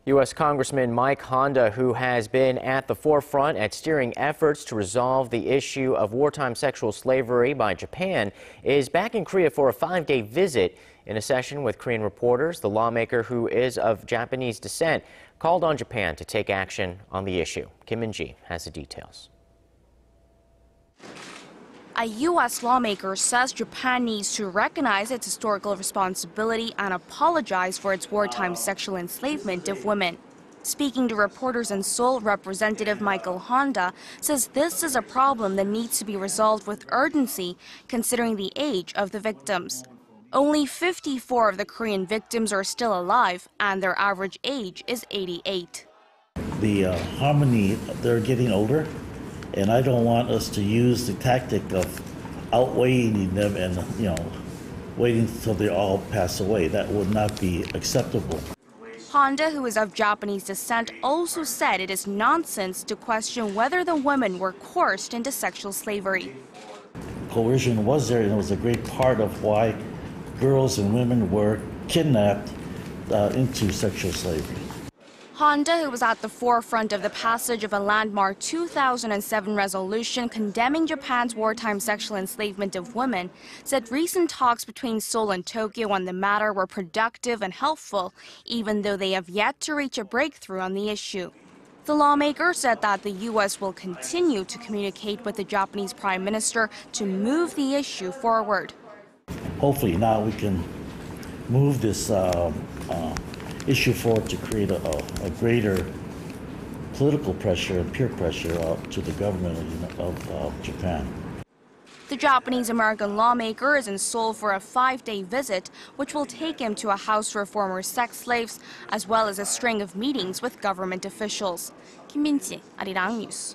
U.S. Congressman Mike Honda, who has been at the forefront at steering efforts to resolve the issue of wartime sexual slavery by Japan, is back in Korea for a 5-day visit. In a session with Korean reporters, the lawmaker, who is of Japanese descent, called on Japan to take action on the issue. Kim Min-ji has the details. A U.S. lawmaker says Japan needs to recognize its historical responsibility and apologize for its wartime sexual enslavement of women. Speaking to reporters in Seoul, Representative Michael Honda says this is a problem that needs to be resolved with urgency, considering the age of the victims. Only 54 of the Korean victims are still alive, and their average age is 88. The Halmeoni, they're getting older. And I don't want us to use the tactic of outwaiting them and, waiting until they all pass away. That would not be acceptable. Honda, who is of Japanese descent, also said it is nonsense to question whether the women were coerced into sexual slavery. Coercion was there, and it was a great part of why girls and women were kidnapped into sexual slavery. Honda, who was at the forefront of the passage of a landmark 2007 resolution condemning Japan's wartime sexual enslavement of women, said recent talks between Seoul and Tokyo on the matter were productive and helpful, even though they have yet to reach a breakthrough on the issue. The lawmaker said that the U.S. will continue to communicate with the Japanese Prime Minister to move the issue forward. Hopefully now we can move this issue forward to create a greater political pressure and peer pressure to the government of Japan. The Japanese-American lawmaker is in Seoul for a 5-day visit, which will take him to a house for former sex slaves, as well as a string of meetings with government officials. Kim Min-ji, Arirang News.